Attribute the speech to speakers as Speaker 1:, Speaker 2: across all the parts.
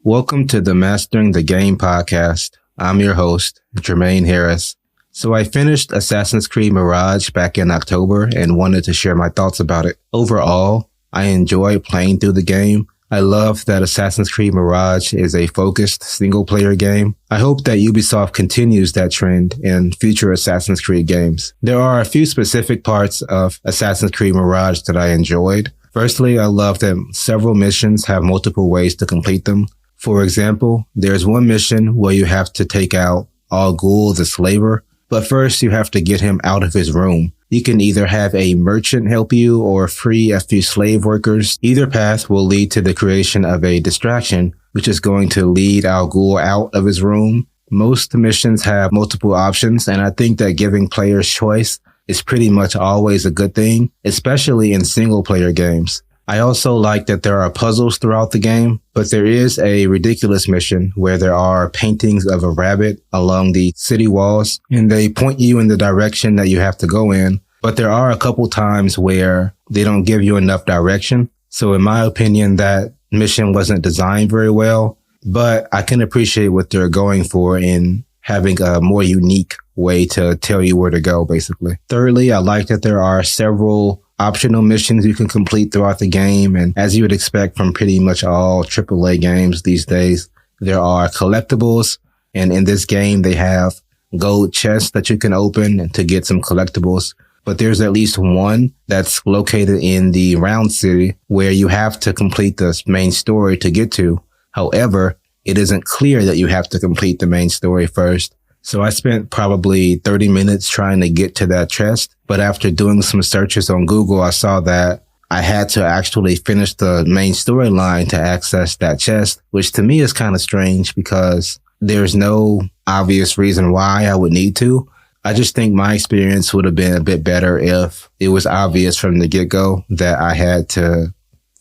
Speaker 1: Welcome to the Mastering the Game podcast. I'm your host, Jermaine Harris. So I finished Assassin's Creed Mirage back in October and wanted to share my thoughts about it. Overall, I enjoy playing through the game. I love that Assassin's Creed Mirage is a focused single-player game. I hope that Ubisoft continues that trend in future Assassin's Creed games. There are a few specific parts of Assassin's Creed Mirage that I enjoyed. Firstly, I love that several missions have multiple ways to complete them. For example, there's one mission where you have to take out Al Ghul, the slaver, but first you have to get him out of his room. You can either have a merchant help you or free a few slave workers. Either path will lead to the creation of a distraction, which is going to lead Al Ghul out of his room. Most missions have multiple options, and I think that giving players choice is pretty much always a good thing, especially in single-player games. I also like that there are puzzles throughout the game, but there is a ridiculous mission where there are paintings of a rabbit along the city walls, and they point you in the direction that you have to go in. But there are a couple times where they don't give you enough direction. So in my opinion, that mission wasn't designed very well, but I can appreciate what they're going for in having a more unique way to tell you where to go, basically. Thirdly, I like that there are several optional missions you can complete throughout the game. And as you would expect from pretty much all AAA games these days, there are collectibles. And in this game, they have gold chests that you can open to get some collectibles. But there's at least one that's located in the Round City where you have to complete the main story to get to. However, it isn't clear that you have to complete the main story first. So I spent probably 30 minutes trying to get to that chest. But after doing some searches on Google, I saw that I had to actually finish the main storyline to access that chest, which to me is kind of strange because there's no obvious reason why I would need to. I just think my experience would have been a bit better if it was obvious from the get-go that I had to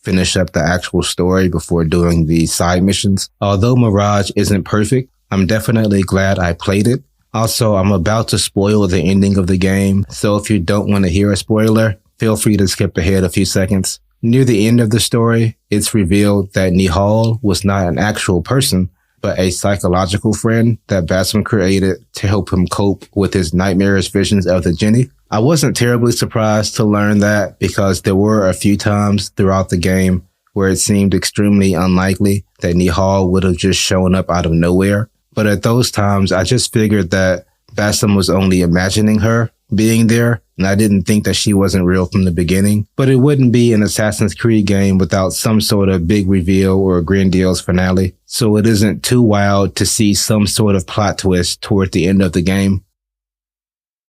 Speaker 1: finish up the actual story before doing the side missions. Although Mirage isn't perfect, I'm definitely glad I played it. Also, I'm about to spoil the ending of the game, so if you don't want to hear a spoiler, feel free to skip ahead a few seconds. Near the end of the story, it's revealed that Nihal was not an actual person, but a psychological friend that Basim created to help him cope with his nightmarish visions of the Jinni. I wasn't terribly surprised to learn that because there were a few times throughout the game where it seemed extremely unlikely that Nihal would have just shown up out of nowhere. But at those times, I just figured that Basim was only imagining her being there, and I didn't think that she wasn't real from the beginning. But it wouldn't be an Assassin's Creed game without some sort of big reveal or a grandiose finale. So it isn't too wild to see some sort of plot twist toward the end of the game.